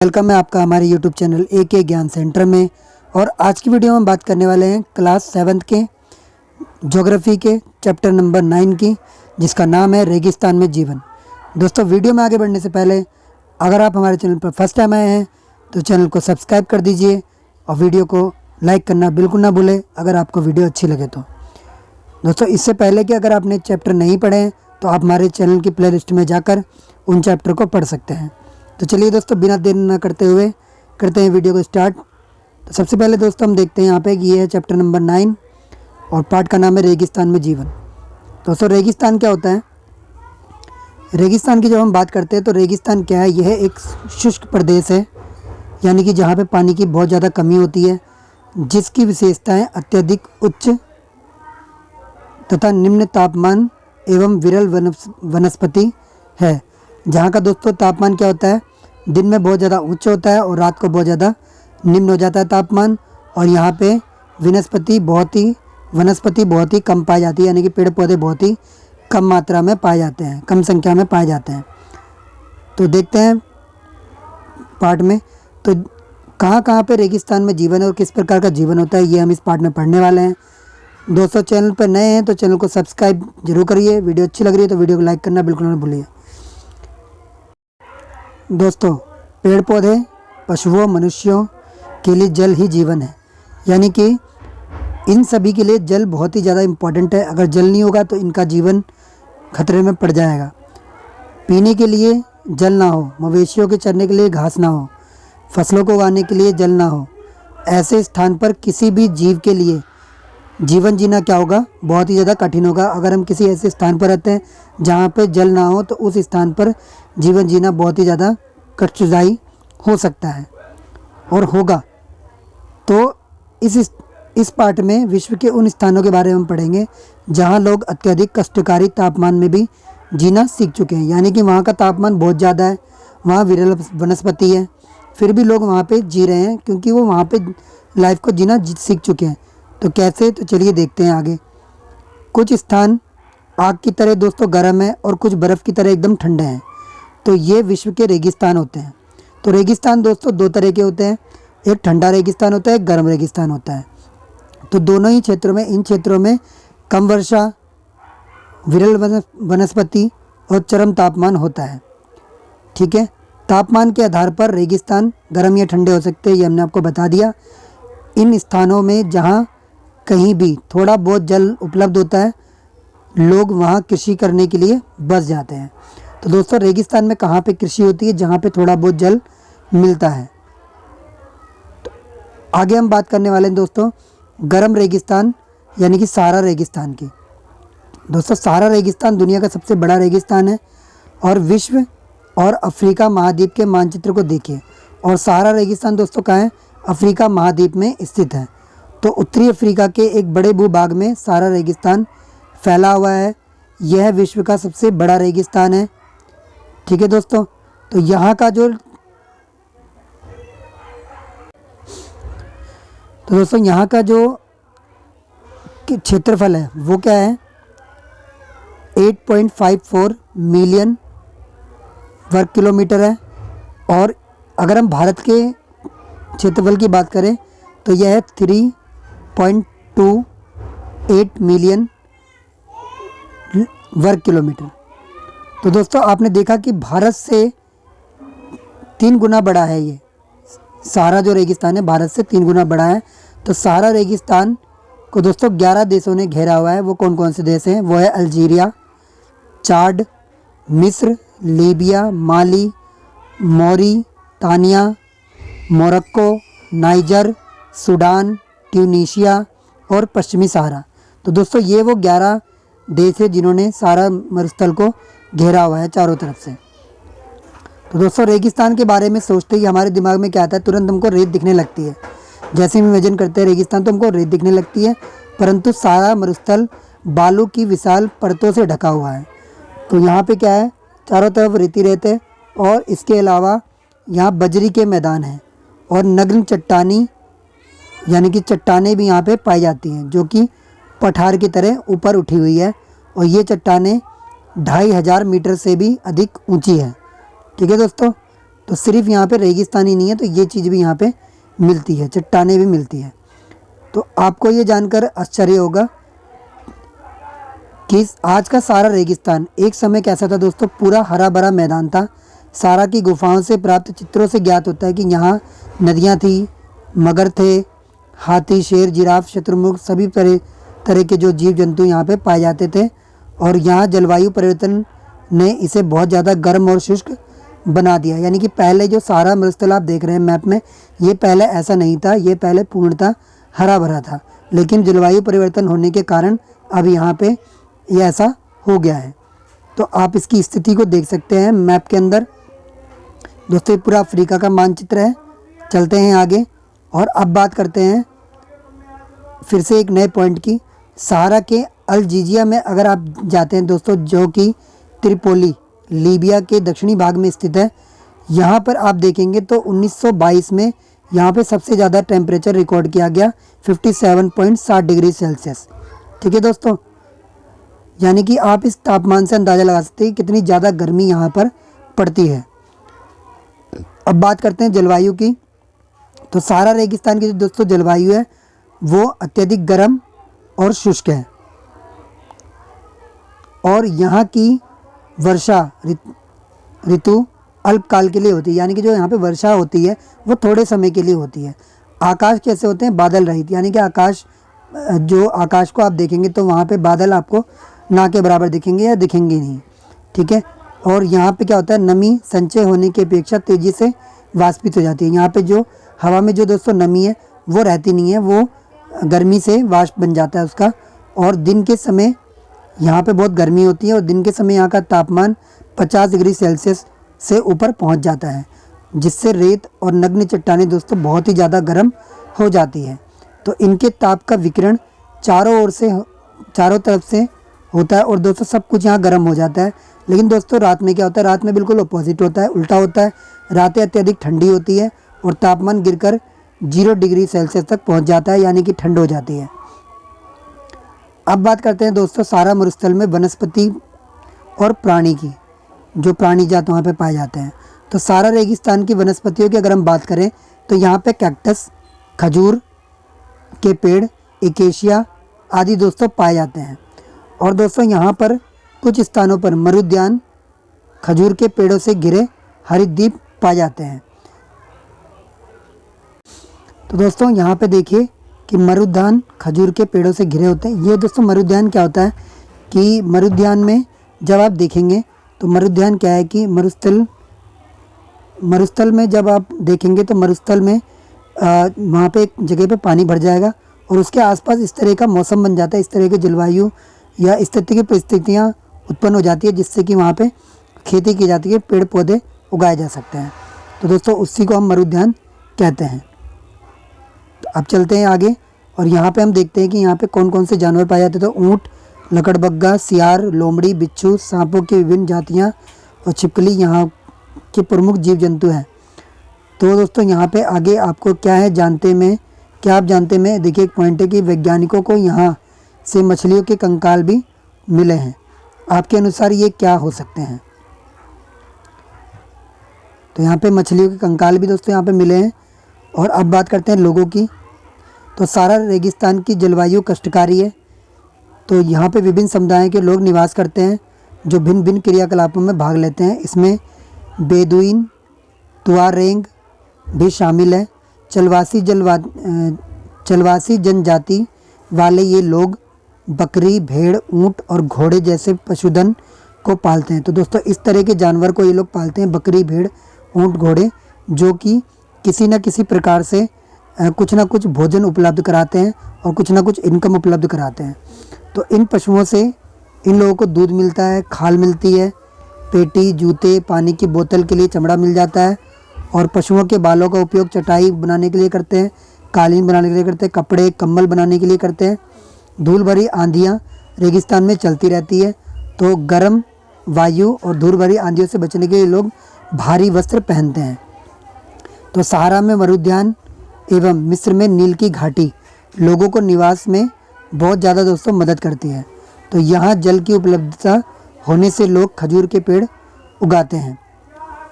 Welcome है आपका हमारे यूट्यूब चैनल AK ज्ञान सेंटर में। और आज की वीडियो में हम बात करने वाले हैं क्लास 7 के ज्योग्राफी के चैप्टर नंबर 9 की, जिसका नाम है रेगिस्तान में जीवन। दोस्तों, वीडियो में आगे बढ़ने से पहले अगर आप हमारे चैनल पर फर्स्ट टाइम आए हैं तो चैनल को सब्सक्राइब कर दीजिए और वीडियो को लाइक करना बिल्कुल ना भूलें अगर आपको वीडियो अच्छी लगे तो। दोस्तों, इससे पहले कि अगर आपने चैप्टर नहीं पढ़े हैं तो आप हमारे चैनल की प्लेलिस्ट में जाकर उन चैप्टर को पढ़ सकते हैं। तो चलिए दोस्तों, बिना देर न करते हुए करते हैं वीडियो को स्टार्ट। तो सबसे पहले दोस्तों हम देखते हैं यहाँ पे कि ये है चैप्टर नंबर 9 और पार्ट का नाम है रेगिस्तान में जीवन। दोस्तों, रेगिस्तान क्या होता है? रेगिस्तान की जब हम बात करते हैं तो रेगिस्तान क्या है? यह एक शुष्क प्रदेश है, यानी कि जहाँ पे पानी की बहुत ज़्यादा कमी होती है, जिसकी विशेषताएँ अत्यधिक उच्च तथा निम्न तापमान एवं विरल वनस्पति है। जहाँ का दोस्तों तापमान क्या होता है? दिन में बहुत ज़्यादा उच्च होता है और रात को बहुत ज़्यादा निम्न हो जाता है तापमान। और यहाँ पे वनस्पति बहुत ही कम पाई जाती है, यानी कि पेड़ पौधे बहुत ही कम मात्रा में पाए जाते हैं, कम संख्या में पाए जाते हैं। तो देखते हैं पार्ट में तो कहाँ पे रेगिस्तान में जीवन है और किस प्रकार का जीवन होता है, ये हम इस पार्ट में पढ़ने वाले हैं। दोस्तों, चैनल पर नए हैं तो चैनल को सब्सक्राइब जरूर करिए। वीडियो अच्छी लग रही है तो वीडियो को लाइक करना बिल्कुल ना भूलिए। दोस्तों, पेड़ पौधे, पशुओं, मनुष्यों के लिए जल ही जीवन है, यानी कि इन सभी के लिए जल बहुत ही ज़्यादा इम्पोर्टेंट है। अगर जल नहीं होगा तो इनका जीवन खतरे में पड़ जाएगा। पीने के लिए जल ना हो, मवेशियों के चरने के लिए घास ना हो, फसलों को उगाने के लिए जल ना हो, ऐसे स्थान पर किसी भी जीव के लिए जीवन जीना क्या होगा? बहुत ही ज़्यादा कठिन होगा। अगर हम किसी ऐसे स्थान पर रहते हैं जहाँ पे जल ना हो तो उस स्थान पर जीवन जीना बहुत ही ज़्यादा कष्टदायी हो सकता है और होगा। तो इस पार्ट में विश्व के उन स्थानों के बारे में हम पढ़ेंगे जहाँ लोग अत्यधिक कष्टकारी तापमान में भी जीना सीख चुके हैं, यानी कि वहाँ का तापमान बहुत ज़्यादा है, वहाँ विरल वनस्पति है, फिर भी लोग वहाँ पे जी रहे हैं क्योंकि वो वहाँ पे लाइफ को जीना सीख चुके हैं। तो कैसे? तो चलिए देखते हैं आगे। कुछ स्थान आग की तरह दोस्तों गर्म है और कुछ बर्फ़ की तरह एकदम ठंडे हैं, तो ये विश्व के रेगिस्तान होते हैं। तो रेगिस्तान दोस्तों दो तरह के होते हैं, एक ठंडा रेगिस्तान होता है, एक गर्म रेगिस्तान होता है। तो दोनों ही क्षेत्रों में, इन क्षेत्रों में कम वर्षा, विरल वनस्पति और चरम तापमान होता है। ठीक है, तापमान के आधार पर रेगिस्तान गर्म या ठंडे हो सकते हैं, ये हमने आपको बता दिया। इन स्थानों में जहाँ कहीं भी थोड़ा बहुत जल उपलब्ध होता है, लोग वहाँ कृषि करने के लिए बस जाते हैं। तो दोस्तों, रेगिस्तान में कहाँ पे कृषि होती है? जहाँ पे थोड़ा बहुत जल मिलता है। तो आगे हम बात करने वाले हैं दोस्तों गर्म रेगिस्तान, यानी कि सहारा रेगिस्तान की। दोस्तों, सहारा रेगिस्तान दुनिया का सबसे बड़ा रेगिस्तान है और विश्व और अफ्रीका महाद्वीप के मानचित्र को देखिए। और सहारा रेगिस्तान दोस्तों कहाँ है? अफ्रीका महाद्वीप में स्थित है। तो उत्तरी अफ्रीका के एक बड़े भूभाग में सहारा रेगिस्तान फैला हुआ है। यह विश्व का सबसे बड़ा रेगिस्तान है। ठीक है दोस्तों, तो यहाँ का जो क्षेत्रफल है वो क्या है? 8.54 मिलियन वर्ग किलोमीटर है। और अगर हम भारत के क्षेत्रफल की बात करें तो यह है 3.28 मिलियन वर्ग किलोमीटर। तो दोस्तों, आपने देखा कि भारत से 3 गुना बड़ा है ये सहारा जो रेगिस्तान है, भारत से 3 गुना बड़ा है। तो सहारा रेगिस्तान को दोस्तों 11 देशों ने घेरा हुआ है। वो कौन कौन से देश हैं? वो है अल्जीरिया, चाड, मिस्र, Libya, Mali, Mauritania, Morocco, Niger, Sudan, Tunisia और पश्चिमी सहारा। तो दोस्तों, ये वो 11 देश है जिन्होंने सहारा मरुस्थल को घेरा हुआ है चारों तरफ से। तो दोस्तों, रेगिस्तान के बारे में सोचते ही हमारे दिमाग में क्या आता है? तुरंत हमको रेत दिखने लगती है। जैसे हम इमेजिन करते हैं रेगिस्तान तो हमको रेत दिखने लगती है, परंतु सहारा मरुस्थल बालू की विशाल परतों से ढका हुआ है। तो यहाँ पे क्या है? चारों तरफ रेती रेत है और इसके अलावा यहाँ बजरी के मैदान हैं और नग्न चट्टानी, यानी कि चट्टानें भी यहाँ पे पाई जाती हैं, जो कि पठार की तरह ऊपर उठी हुई है। और ये चट्टानें 2500 मीटर से भी अधिक ऊंची है। ठीक है दोस्तों, तो सिर्फ यहाँ पे रेगिस्तान ही नहीं है, तो ये चीज़ भी यहाँ पे मिलती है, चट्टानें भी मिलती है। तो आपको ये जानकर आश्चर्य होगा कि आज का सारा रेगिस्तान एक समय कैसा था दोस्तों, पूरा हरा भरा मैदान था। सारा की गुफाओं से प्राप्त चित्रों से ज्ञात होता है कि यहाँ नदियाँ थी, मगर थे, हाथी, शेर, जिराफ, शत्रुमुख, सभी तरह के जो जीव जंतु यहाँ पे पाए जाते थे। और यहाँ जलवायु परिवर्तन ने इसे बहुत ज़्यादा गर्म और शुष्क बना दिया। यानी कि पहले जो सारा मरुस्थल आप देख रहे हैं मैप में, ये पहले ऐसा नहीं था, ये पहले पूर्णतः हरा भरा था, लेकिन जलवायु परिवर्तन होने के कारण अब यहाँ पे ये ऐसा हो गया है। तो आप इसकी स्थिति को देख सकते हैं मैप के अंदर। दोस्तों ये पूरा अफ्रीका का मानचित्र है। चलते हैं आगे और अब बात करते हैं फिर से एक नए पॉइंट की। सहारा के अल्जीजिया में अगर आप जाते हैं दोस्तों, जो कि त्रिपोली लीबिया के दक्षिणी भाग में स्थित है, यहाँ पर आप देखेंगे तो 1922 में यहाँ पे सबसे ज़्यादा टेम्परेचर रिकॉर्ड किया गया 57.7 डिग्री सेल्सियस। ठीक है दोस्तों, यानी कि आप इस तापमान से अंदाज़ा लगा सकते हैं कितनी ज़्यादा गर्मी यहाँ पर पड़ती है। अब बात करते हैं जलवायु की। तो सहारा रेगिस्तान की जो दोस्तों जलवायु है वो अत्यधिक गर्म और शुष्क है, और यहाँ की वर्षा ऋतु अल्पकाल के लिए होती है। यानी कि जो यहाँ पे वर्षा होती है वो थोड़े समय के लिए होती है। आकाश कैसे होते हैं, बादल रहित, यानी कि आकाश को आप देखेंगे तो वहाँ पे बादल आपको ना के बराबर दिखेंगे या दिखेंगे नहीं। ठीक है, और यहाँ पे क्या होता है, नमी संचय होने की अपेक्षा तेज़ी से वाष्पित हो जाती है। यहाँ पे जो हवा में जो दोस्तों नमी है वो रहती नहीं है, वो गर्मी से वाष्प बन जाता है उसका। और दिन के समय यहाँ पे बहुत गर्मी होती है, और दिन के समय यहाँ का तापमान 50 डिग्री सेल्सियस से ऊपर पहुँच जाता है, जिससे रेत और नग्न चट्टानें दोस्तों बहुत ही ज़्यादा गर्म हो जाती है। तो इनके ताप का विकिरण चारों तरफ से होता है, और दोस्तों सब कुछ यहाँ गर्म हो जाता है। लेकिन दोस्तों रात में क्या होता है, रात में बिल्कुल अपोजिट होता है, उल्टा होता है। रातें अत्यधिक ठंडी होती है और तापमान गिरकर 0 डिग्री सेल्सियस तक पहुँच जाता है, यानी कि ठंड हो जाती है। अब बात करते हैं दोस्तों सहारा मरुस्थल में वनस्पति और प्राणी की, जो प्राणी जात वहाँ पे पाए जाते हैं। तो सहारा रेगिस्तान की वनस्पतियों की अगर हम बात करें तो यहाँ पे कैक्टस, खजूर के पेड़, एकेशिया आदि दोस्तों पाए जाते हैं। और दोस्तों यहाँ पर कुछ स्थानों पर मरुद्यान, खजूर के पेड़ों से घिरे हरितद्वीप पाए जाते हैं। तो दोस्तों यहाँ पे देखिए कि मरुद्यान खजूर के पेड़ों से घिरे होते हैं। ये दोस्तों मरुद्यान क्या होता है कि मरुद्यान में जब आप देखेंगे तो मरुद्यान क्या है कि मरुस्थल में जब आप देखेंगे तो मरुस्थल में वहाँ पे एक जगह पे पानी भर जाएगा, और उसके आसपास इस तरह का मौसम बन जाता है, इस तरह की जलवायु या इस तरह की परिस्थितियाँ उत्पन्न हो जाती है, जिससे कि वहाँ पे खेती की जाती है, पेड़ पौधे उगाए जा सकते हैं। तो दोस्तों उसी को हम मरुद्यान कहते हैं। तो अब चलते हैं आगे, और यहाँ पे हम देखते हैं कि यहाँ पे कौन कौन से जानवर पाए जाते हैं। तो ऊँट, लकड़बग्गा, सियार, लोमड़ी, बिच्छू, सांपों की विभिन्न जातियाँ और छिपकली यहाँ के प्रमुख जीव जंतु हैं। तो दोस्तों यहाँ पे आगे आपको क्या है क्या आप जानते में देखिए एक पॉइंट है कि वैज्ञानिकों को यहाँ से मछलियों के कंकाल भी मिले हैं। आपके अनुसार ये क्या हो सकते हैं? तो यहाँ पे मछलियों के कंकाल भी दोस्तों यहाँ पे मिले हैं। और अब बात करते हैं लोगों की। तो सहारा रेगिस्तान की जलवायु कष्टकारी है। तो यहाँ पे विभिन्न समुदायों के लोग निवास करते हैं, जो भिन्न भिन्न क्रियाकलापों में भाग लेते हैं। इसमें बेदुइन, तुआरेंग भी शामिल है। चलवासी जनजाति वाले ये लोग बकरी, भेड़, ऊँट और घोड़े जैसे पशुधन को पालते हैं। तो दोस्तों इस तरह के जानवर को ये लोग पालते हैं, बकरी, भेड़, ऊँट, घोड़े, जो कि किसी न किसी प्रकार से कुछ ना कुछ भोजन उपलब्ध कराते हैं और कुछ ना कुछ इनकम उपलब्ध कराते हैं। तो इन पशुओं से इन लोगों को दूध मिलता है, खाल मिलती है, पेटी, जूते, पानी की बोतल के लिए चमड़ा मिल जाता है, और पशुओं के बालों का उपयोग चटाई बनाने के लिए करते हैं, कालीन बनाने के लिए करते हैं, कपड़े, कंबल बनाने के लिए करते हैं। धूल भरी आंधियाँ रेगिस्तान में चलती रहती है, तो गर्म वायु और धूल भरी आंधियों से बचने के लिए लोग भारी वस्त्र पहनते हैं। तो सहारा में मरुद्यान एवं मिस्र में नील की घाटी लोगों को निवास में बहुत ज़्यादा दोस्तों मदद करती है। तो यहाँ जल की उपलब्धता होने से लोग खजूर के पेड़ उगाते हैं।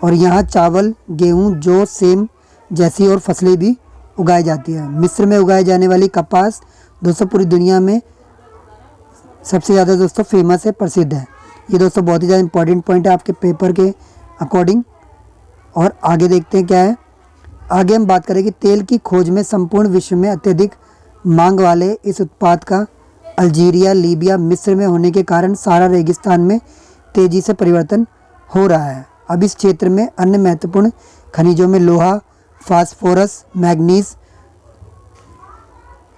और यहाँ चावल, गेहूँ, जौ, सेम जैसी और फसलें भी उगाई जाती है। मिस्र में उगाई जाने वाली कपास दोस्तों पूरी दुनिया में सबसे ज़्यादा दोस्तों फेमस है, प्रसिद्ध है। ये दोस्तों बहुत ही ज़्यादा इंपॉर्टेंट पॉइंट है आपके पेपर के अकॉर्डिंग। और आगे देखते हैं क्या है। आगे हम बात करें कि तेल की खोज में संपूर्ण विश्व में अत्यधिक मांग वाले इस उत्पाद का अल्जीरिया, लीबिया, मिस्र में होने के कारण सहारा रेगिस्तान में तेज़ी से परिवर्तन हो रहा है। अब इस क्षेत्र में अन्य महत्वपूर्ण खनिजों में लोहा, फास्फोरस, मैग्नीज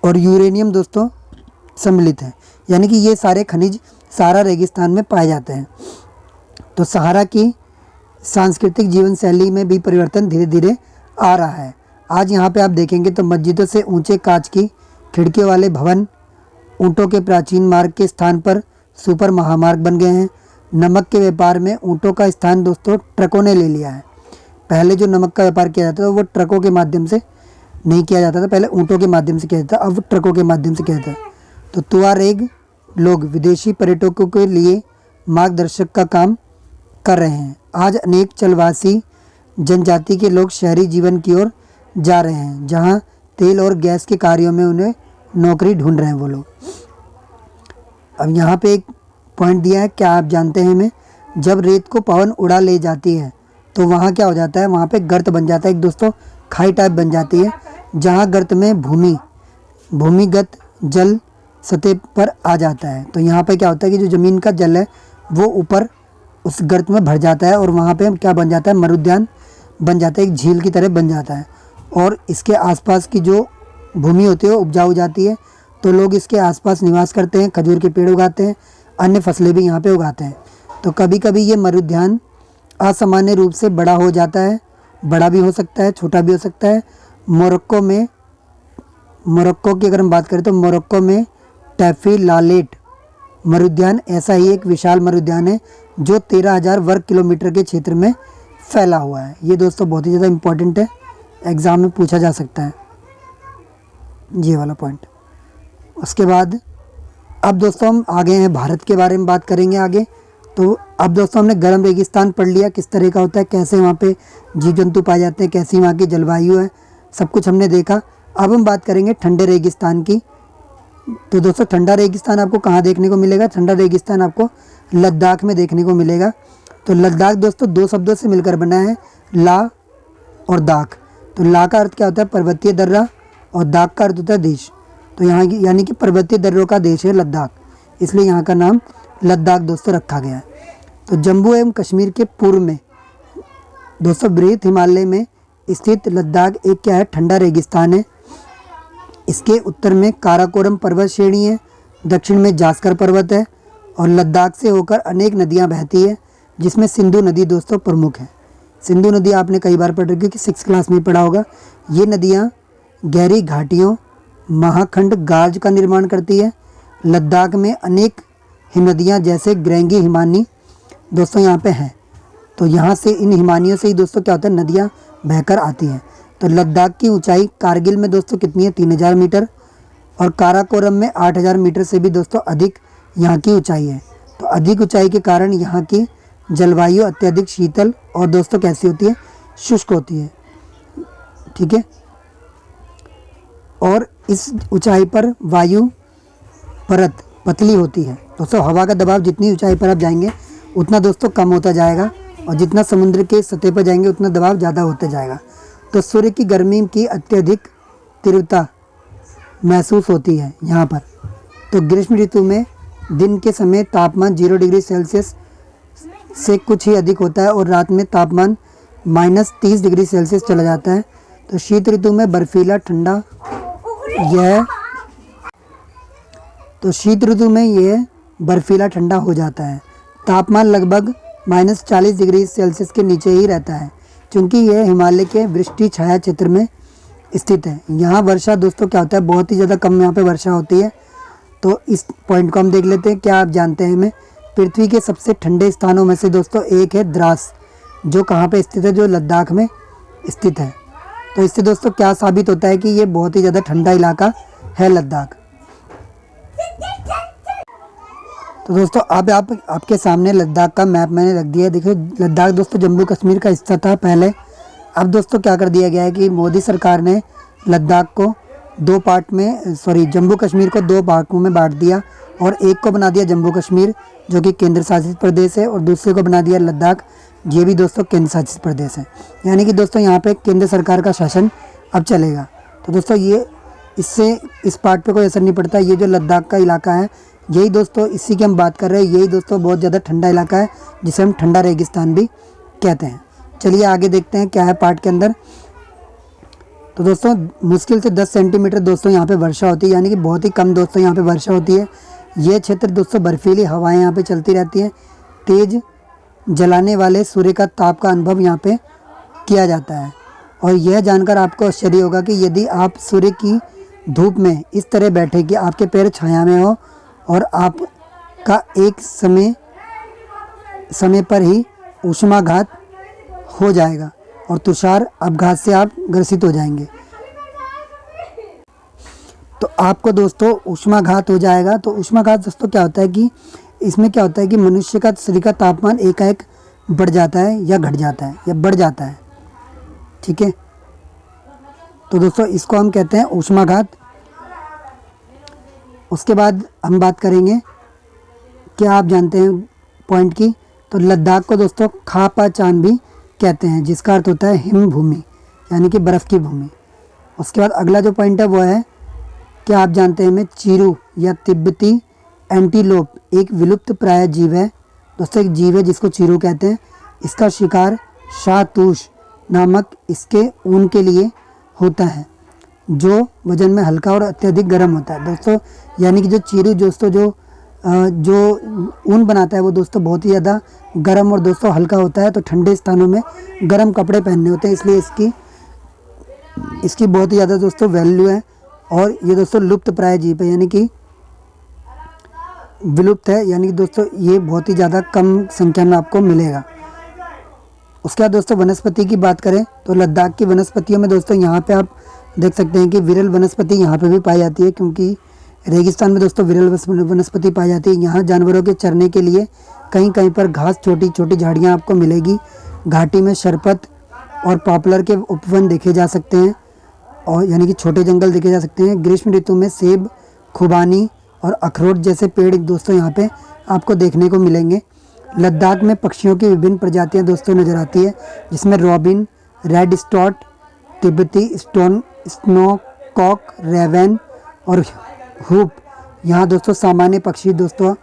और यूरेनियम दोस्तों सम्मिलित है। यानी कि ये सारे खनिज सहारा रेगिस्तान में पाए जाते हैं। तो सहारा की सांस्कृतिक जीवन शैली में भी परिवर्तन धीरे धीरे आ रहा है। आज यहाँ पे आप देखेंगे तो मस्जिदों से ऊंचे कांच की खिड़कियों वाले भवन, ऊँटों के प्राचीन मार्ग के स्थान पर सुपर महामार्ग बन गए हैं। नमक के व्यापार में ऊँटों का स्थान दोस्तों ट्रकों ने ले लिया है। पहले जो नमक का व्यापार किया जाता था वो ट्रकों के माध्यम से नहीं किया जाता था, पहले ऊँटों के माध्यम से किया जाता था, अब ट्रकों के माध्यम से किया जाता है। तो तुआरेग लोग विदेशी पर्यटकों के लिए मार्गदर्शक का काम कर रहे हैं। आज अनेक चलवासी जनजाति के लोग शहरी जीवन की ओर जा रहे हैं, जहां तेल और गैस के कार्यों में उन्हें नौकरी ढूंढ रहे हैं वो लोग। अब यहाँ पे एक पॉइंट दिया है, क्या आप जानते हैं हमें, जब रेत को पवन उड़ा ले जाती है तो वहाँ क्या हो जाता है, वहाँ पे गर्त बन जाता है, एक दोस्तों खाई टाइप बन जाती है, जहाँ गर्त में भूमिगत जल सतह पर आ जाता है। तो यहाँ पे क्या होता है कि जो ज़मीन का जल है वो ऊपर उस गर्त में भर जाता है और वहाँ पे क्या बन जाता है, मरुद्यान बन जाता है, एक झील की तरह बन जाता है। और इसके आसपास की जो भूमि होती है वो उपजाऊ हो जाती है, तो लोग इसके आसपास निवास करते हैं, खजूर के पेड़ उगाते हैं, अन्य फसलें भी यहाँ पे उगाते हैं। तो कभी कभी ये मरुद्यान असामान्य रूप से बड़ा हो जाता है, बड़ा भी हो सकता है, छोटा भी हो सकता है। मोरक्को की अगर हम बात करें तो मोरक्को में टैफी लालेट मरुद्यान ऐसा ही एक विशाल मरुद्यान है जो 13,000 वर्ग किलोमीटर के क्षेत्र में फैला हुआ है। ये दोस्तों बहुत ही ज़्यादा इम्पोर्टेंट है, एग्ज़ाम में पूछा जा सकता है ये वाला पॉइंट। उसके बाद अब दोस्तों हम आगे हैं, भारत के बारे में बात करेंगे आगे। तो अब दोस्तों हमने गर्म रेगिस्तान पढ़ लिया, किस तरह का होता है, कैसे वहाँ पे जीव जंतु पाए जाते हैं, कैसी वहाँ की जलवायु है, सब कुछ हमने देखा। अब हम बात करेंगे ठंडे रेगिस्तान की। तो दोस्तों ठंडा रेगिस्तान आपको कहाँ देखने को मिलेगा, ठंडा रेगिस्तान आपको लद्दाख में देखने को मिलेगा। तो लद्दाख दोस्तों दो शब्दों से मिलकर बना है, ला और दाख। तो ला का अर्थ क्या होता है, पर्वतीय दर्रा, और दाख का अर्थ होता है देश। तो यहाँ की यानी कि पर्वतीय दर्रों का देश है लद्दाख, इसलिए यहाँ का नाम लद्दाख दोस्तों रखा गया है। तो जम्मू एवं कश्मीर के पूर्व में दोस्तों बृहत हिमालय में स्थित लद्दाख एक क्या है, ठंडा रेगिस्तान है। इसके उत्तर में काराकोरम पर्वत श्रेणी है, दक्षिण में जास्कर पर्वत है, और लद्दाख से होकर अनेक नदियाँ बहती है, जिसमें सिंधु नदी दोस्तों प्रमुख है। सिंधु नदी आपने कई बार पढ़ रखी है कि 6th क्लास में पढ़ा होगा। ये नदियाँ गहरी घाटियों, महाखंड गाज का निर्माण करती है। लद्दाख में अनेक हिमनदियाँ जैसे ग्रेंगी हिमानी दोस्तों यहाँ पे हैं। तो यहाँ से इन हिमानियों से ही दोस्तों क्या होता है, नदियाँ बहकर आती हैं। तो लद्दाख की ऊंचाई कारगिल में दोस्तों कितनी है, 3000 मीटर, और काराकोरम में 8000 मीटर से भी दोस्तों अधिक यहाँ की ऊंचाई है। तो अधिक ऊंचाई के कारण यहाँ की जलवायु अत्यधिक शीतल और दोस्तों कैसी होती है, शुष्क होती है। ठीक है, और इस ऊंचाई पर वायु परत पतली होती है। दोस्तों हवा का दबाव जितनी ऊंचाई पर आप जाएंगे उतना दोस्तों कम होता जाएगा, और जितना समुद्र के सतह पर जाएंगे उतना दबाव ज़्यादा होता जाएगा। तो सूर्य की गर्मी की अत्यधिक तीव्रता महसूस होती है यहाँ पर। तो ग्रीष्म ऋतु में दिन के समय तापमान 0 डिग्री सेल्सियस से कुछ ही अधिक होता है, और रात में तापमान -30 डिग्री सेल्सियस चला जाता है। तो शीत ऋतु में बर्फीला ठंडा यह बर्फीला ठंडा हो जाता है। तापमान लगभग -40 डिग्री सेल्सियस के नीचे ही रहता है, क्योंकि यह हिमालय के वृष्टि छाया क्षेत्र में स्थित है। यहाँ वर्षा दोस्तों क्या होता है, बहुत ही ज़्यादा कम यहाँ पे वर्षा होती है। तो इस पॉइंट को हम देख लेते हैं। क्या आप जानते हैं हमें, पृथ्वी के सबसे ठंडे स्थानों में से दोस्तों एक है द्रास, जो कहाँ पे स्थित है, जो लद्दाख में स्थित है। तो इससे दोस्तों क्या साबित होता है कि ये बहुत ही ज़्यादा ठंडा इलाका है लद्दाख। तो दोस्तों अब आपके सामने लद्दाख का मैप मैंने रख दिया है। देखिए लद्दाख दोस्तों जम्मू कश्मीर का हिस्सा था पहले। अब दोस्तों क्या कर दिया गया है कि मोदी सरकार ने लद्दाख को दो पार्ट में जम्मू कश्मीर को दो भागों में बांट दिया और एक को बना दिया जम्मू कश्मीर जो कि केंद्र शासित प्रदेश है और दूसरे को बना दिया लद्दाख, ये भी दोस्तों केंद्र शासित प्रदेश है। यानी कि दोस्तों यहाँ पे केंद्र सरकार का शासन अब चलेगा। तो दोस्तों ये इससे इस पार्ट पे कोई असर नहीं पड़ता। ये जो लद्दाख का इलाका है यही दोस्तों इसी की हम बात कर रहे हैं, यही दोस्तों बहुत ज़्यादा ठंडा इलाका है जिसे हम ठंडा रेगिस्तान भी कहते हैं। चलिए आगे देखते हैं क्या है पार्ट के अंदर। तो दोस्तों मुश्किल से 10 सेंटीमीटर दोस्तों यहाँ पे वर्षा होती है, यानी कि बहुत ही कम दोस्तों यहाँ पे वर्षा होती है। ये क्षेत्र दोस्तों बर्फीली हवाएं यहाँ पे चलती रहती है। तेज जलाने वाले सूर्य का ताप का अनुभव यहाँ पे किया जाता है। और यह जानकर आपको आश्चर्य होगा कि यदि आप सूर्य की धूप में इस तरह बैठे कि आपके पैर छाया में हो और आपका एक समय पर ही ऊष्माघात हो जाएगा और तुषार अपघात से आप ग्रसित हो जाएंगे। तो आपको दोस्तों ऊष्माघात हो जाएगा। तो ऊष्माघात दोस्तों क्या होता है कि इसमें क्या होता है कि मनुष्य का शरीर का तापमान एकाएक बढ़ जाता है या घट जाता है या बढ़ जाता है, ठीक है। तो दोस्तों इसको हम कहते हैं ऊष्माघात। उसके बाद हम बात करेंगे क्या आप जानते हैं पॉइंट की, तो लद्दाख को दोस्तों खापा चांद भी कहते हैं जिसका अर्थ होता है हिम भूमि यानी कि बर्फ़ की भूमि। उसके बाद अगला जो पॉइंट है वो है क्या आप जानते हैं चीरू या तिब्बती एंटीलोप एक विलुप्त प्राय जीव है। दोस्तों एक जीव है जिसको चीरू कहते हैं। इसका शिकार शाहतूश नामक इसके ऊन के लिए होता है जो वजन में हल्का और अत्यधिक गर्म होता है। दोस्तों यानी कि जो चीरू दोस्तों जो ऊन बनाता है वो दोस्तों बहुत ही ज़्यादा गर्म और दोस्तों हल्का होता है। तो ठंडे स्थानों में गर्म कपड़े पहनने होते हैं, इसलिए इसकी बहुत ही ज़्यादा दोस्तों वैल्यू है। और ये दोस्तों लुप्त प्राय जीव है यानी कि विलुप्त है, यानी कि दोस्तों ये बहुत ही ज़्यादा कम संख्या में आपको मिलेगा। उसके बाद दोस्तों वनस्पति की बात करें तो लद्दाख की वनस्पतियों में दोस्तों यहाँ पे आप देख सकते हैं कि विरल वनस्पति यहाँ पे भी पाई जाती है, क्योंकि रेगिस्तान में दोस्तों विरल वनस्पति पाई जाती है। यहाँ जानवरों के चरने के लिए कहीं कहीं पर घास छोटी छोटी झाड़ियाँ आपको मिलेगी। घाटी में शरपत और पॉपुलर के उपवन देखे जा सकते हैं और यानी कि छोटे जंगल देखे जा सकते हैं। ग्रीष्म ऋतु में सेब, खुबानी और अखरोट जैसे पेड़ दोस्तों यहाँ पे आपको देखने को मिलेंगे। लद्दाख में पक्षियों की विभिन्न प्रजातियाँ दोस्तों नज़र आती है जिसमें रॉबिन, रेड स्टॉट, तिब्बती स्नोकॉक, रेवन और हुप यहाँ दोस्तों सामान्य पक्षी दोस्तों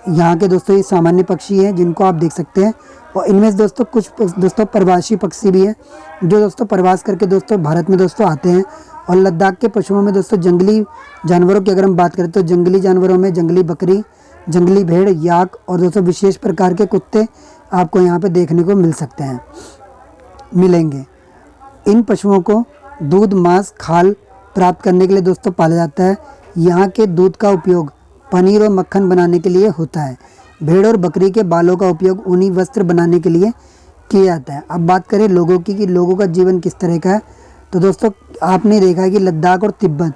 यहाँ के दोस्तों ये सामान्य पक्षी हैं जिनको आप देख सकते हैं। और इनमें से दोस्तों कुछ दोस्तों प्रवासी पक्षी भी हैं जो दोस्तों प्रवास करके दोस्तों भारत में दोस्तों आते हैं। और लद्दाख के पशुओं में दोस्तों जंगली जानवरों की अगर हम बात करें तो जंगली जानवरों में जंगली बकरी, जंगली भेड़, याक और दोस्तों विशेष प्रकार के कुत्ते आपको यहाँ पे देखने को मिलेंगे। इन पशुओं को दूध, मांस, खाल प्राप्त करने के लिए दोस्तों पाला जाता है। यहाँ के दूध का उपयोग पनीर और मक्खन बनाने के लिए होता है। भेड़ और बकरी के बालों का उपयोग ऊनी वस्त्र बनाने के लिए किया जाता है। अब बात करें लोगों की कि लोगों का जीवन किस तरह का है, तो दोस्तों आपने देखा है कि लद्दाख और तिब्बत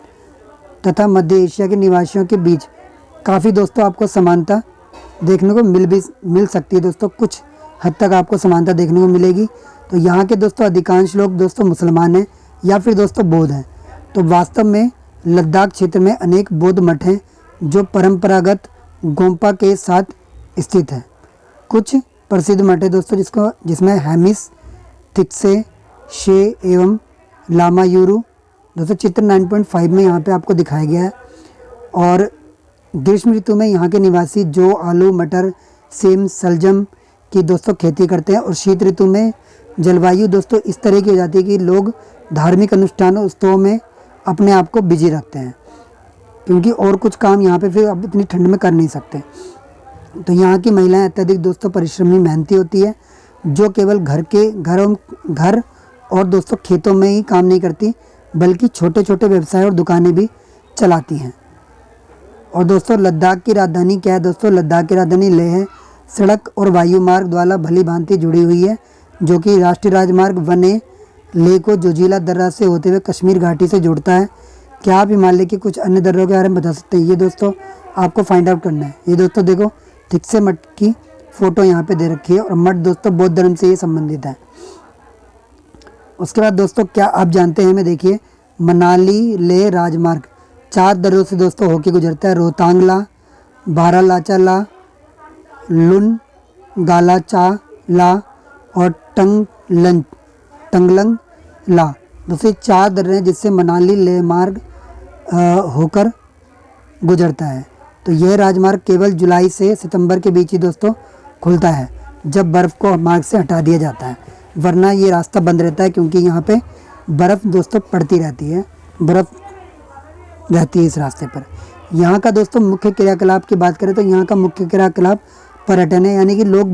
तथा मध्य एशिया के निवासियों के बीच काफ़ी दोस्तों आपको समानता देखने को मिल सकती है। दोस्तों कुछ हद तक आपको समानता देखने को मिलेगी। तो यहाँ के दोस्तों अधिकांश लोग दोस्तों मुसलमान हैं या फिर दोस्तों बौद्ध हैं। तो वास्तव में लद्दाख क्षेत्र में अनेक बौद्ध मठ हैं जो परंपरागत गोम्पा के साथ स्थित है। कुछ प्रसिद्ध मठ है दोस्तों जिसमें हेमिस, थिक्से, शे एवं लामायुरु दोस्तों चित्र 9.5 में यहाँ पे आपको दिखाया गया है। और ग्रीष्म ऋतु में यहाँ के निवासी जो आलू, मटर, सेम, सलजम की दोस्तों खेती करते हैं। और शीत ऋतु में जलवायु दोस्तों इस तरह की हो जाती है कि लोग धार्मिक अनुष्ठानों उत्सवों में अपने आप को बिजी रखते हैं, क्योंकि और कुछ काम यहाँ पे फिर अब इतनी ठंड में कर नहीं सकते। तो यहाँ की महिलाएं अत्यधिक दोस्तों परिश्रमी, मेहनती होती है, जो केवल घर और दोस्तों खेतों में ही काम नहीं करती बल्कि छोटे छोटे व्यवसाय और दुकानें भी चलाती हैं। और दोस्तों लद्दाख की राजधानी क्या है, दोस्तों लद्दाख की राजधानी लेह है। सड़क और वायु मार्ग द्वारा भली भांति जुड़ी हुई है, जो कि राष्ट्रीय राजमार्ग 1A लेह को जोजिला दर्रा से होते हुए कश्मीर घाटी से जोड़ता है। क्या आप हिमालय के कुछ अन्य दर्रों के बारे में बता सकते हैं? ये दोस्तों आपको फाइंड आउट करना है। ये दोस्तों देखो थिक्से मठ की फ़ोटो यहाँ पे दे रखी है और मठ दोस्तों बौद्ध धर्म से ये संबंधित है। उसके बाद दोस्तों क्या आप जानते हैं में देखिए मनाली लेह राजमार्ग 4 दर्रों से दोस्तों होके गुजरता है। रोहतांगला, बारालाचाला, लुन गालाचाला और टंगलंग ला दोस्तों 4 दर्रे हैं जिससे मनाली लेह मार्ग होकर गुजरता है। तो यह राजमार्ग केवल जुलाई से सितंबर के बीच ही दोस्तों खुलता है जब बर्फ़ को मार्ग से हटा दिया जाता है, वरना ये रास्ता बंद रहता है क्योंकि यहाँ पे बर्फ़ दोस्तों पड़ती रहती है, बर्फ़ रहती है इस रास्ते पर। यहाँ का दोस्तों मुख्य क्रियाकलाप की बात करें तो यहाँ का मुख्य क्रियाकलाप पर्यटन है, यानी कि लोग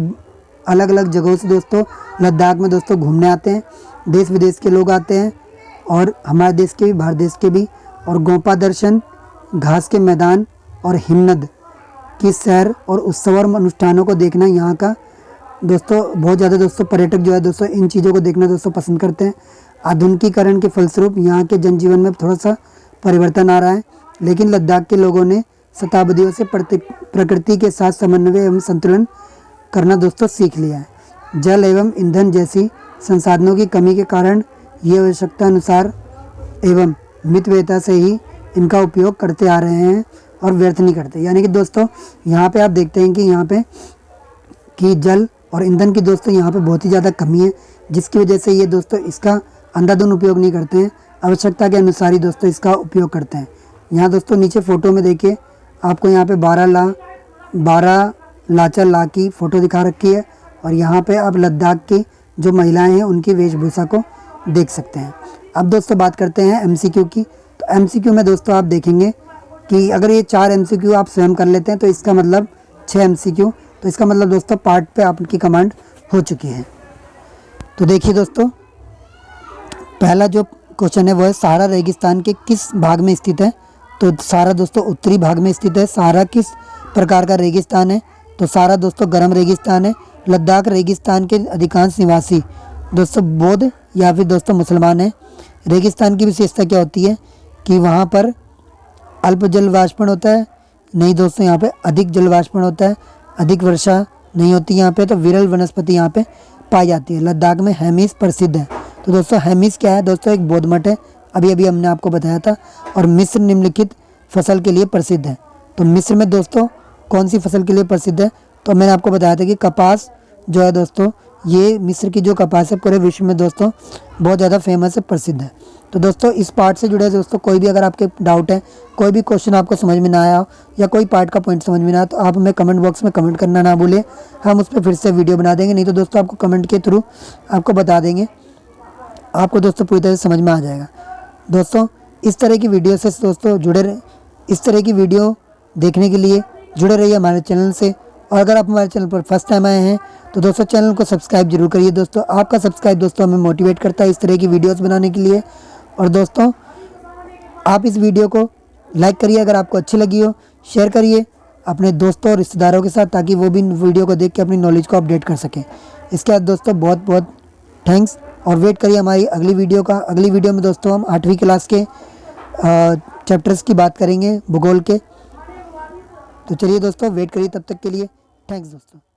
अलग अलग जगहों से दोस्तों लद्दाख में दोस्तों घूमने आते हैं। देश विदेश के लोग आते हैं और हमारे देश के भी, बाहर देश के भी। और गोंपा दर्शन, घास के मैदान और हिमनद की सैर और उत्सव और अनुष्ठानों को देखना यहाँ का दोस्तों बहुत ज़्यादा दोस्तों पर्यटक जो है दोस्तों इन चीज़ों को देखना दोस्तों पसंद करते हैं। आधुनिकीकरण के फलस्वरूप यहाँ के जनजीवन में थोड़ा सा परिवर्तन आ रहा है, लेकिन लद्दाख के लोगों ने शताब्दियों से प्रकृति के साथ समन्वय एवं संतुलन करना दोस्तों सीख लिया है। जल एवं ईंधन जैसी संसाधनों की कमी के कारण ये आवश्यकता अनुसार एवं मितव्ययता से ही इनका उपयोग करते आ रहे हैं और व्यर्थ नहीं करते। यानी कि दोस्तों यहाँ पे आप देखते हैं कि यहाँ पे कि जल और ईंधन की दोस्तों यहाँ पे बहुत ही ज़्यादा कमी है, जिसकी वजह से ये दोस्तों इसका अंधाधुंध उपयोग नहीं करते हैं, आवश्यकता के अनुसार ही दोस्तों इसका उपयोग करते हैं। यहाँ दोस्तों नीचे फ़ोटो में देखिए आपको यहाँ पे बारालाचाला की फ़ोटो दिखा रखी है और यहाँ पे आप लद्दाख की जो महिलाएं हैं उनकी वेशभूषा को देख सकते हैं। अब दोस्तों बात करते हैं MCQ की। तो MCQ में दोस्तों आप देखेंगे कि अगर ये 4 MCQ आप स्वयं कर लेते हैं तो इसका मतलब 6 MCQ, तो इसका मतलब दोस्तों पार्ट पे आपकी कमांड हो चुकी है। तो देखिए दोस्तों पहला जो क्वेश्चन है वो है सहारा रेगिस्तान के किस भाग में स्थित है। तो सहारा दोस्तों उत्तरी भाग में स्थित है। सहारा किस प्रकार का रेगिस्तान है। तो सहारा दोस्तों गर्म रेगिस्तान है। लद्दाख रेगिस्तान के अधिकांश निवासी दोस्तों बौद्ध या फिर दोस्तों मुसलमान हैं। रेगिस्तान की विशेषता क्या होती है कि वहाँ पर अल्प जल वाष्पन होता है, नहीं दोस्तों यहाँ पे अधिक जल वाष्पन होता है, अधिक वर्षा नहीं होती यहाँ पे, तो विरल वनस्पति यहाँ पे पाई जाती है। लद्दाख में हेमिस प्रसिद्ध है। तो दोस्तों हेमिस क्या है दोस्तों, एक बौद्ध मठ है, अभी अभी हमने आपको बताया था। और मिस्र निम्नलिखित फसल के लिए प्रसिद्ध है। तो मिस्र में दोस्तों कौन सी फसल के लिए प्रसिद्ध है। तो मैंने आपको बताया था कि कपास जो है दोस्तों, ये मिस्र की जो कपास है पूरे विश्व में दोस्तों बहुत ज़्यादा फेमस है, प्रसिद्ध है। तो दोस्तों इस पार्ट से जुड़े दोस्तों कोई भी अगर आपके डाउट है, कोई भी क्वेश्चन आपको समझ में ना आया हो या कोई पार्ट का पॉइंट समझ में ना आया, तो आप हमें कमेंट बॉक्स में कमेंट करना ना भूलें, हम उस पर फिर से वीडियो बना देंगे। नहीं तो दोस्तों आपको कमेंट के थ्रू आपको बता देंगे, आपको दोस्तों पूरी तरह से समझ में आ जाएगा। दोस्तों इस तरह की वीडियो से दोस्तों इस तरह की वीडियो देखने के लिए जुड़े रहिए हमारे चैनल से। और अगर आप हमारे चैनल पर फर्स्ट टाइम आए हैं तो दोस्तों चैनल को सब्सक्राइब जरूर करिए। दोस्तों आपका सब्सक्राइब दोस्तों हमें मोटिवेट करता है इस तरह की वीडियोस बनाने के लिए। और दोस्तों आप इस वीडियो को लाइक करिए अगर आपको अच्छी लगी हो, शेयर करिए अपने दोस्तों और रिश्तेदारों के साथ ताकि वो भी वीडियो को देख के अपनी नॉलेज को अपडेट कर सकें। इसके बाद दोस्तों बहुत बहुत थैंक्स और वेट करिए हमारी अगली वीडियो का। अगली वीडियो में दोस्तों हम 8वीं क्लास के चैप्टर्स की बात करेंगे, भूगोल के। तो चलिए दोस्तों वेट करिए, तब तक के लिए थैंक्स दोस्तों।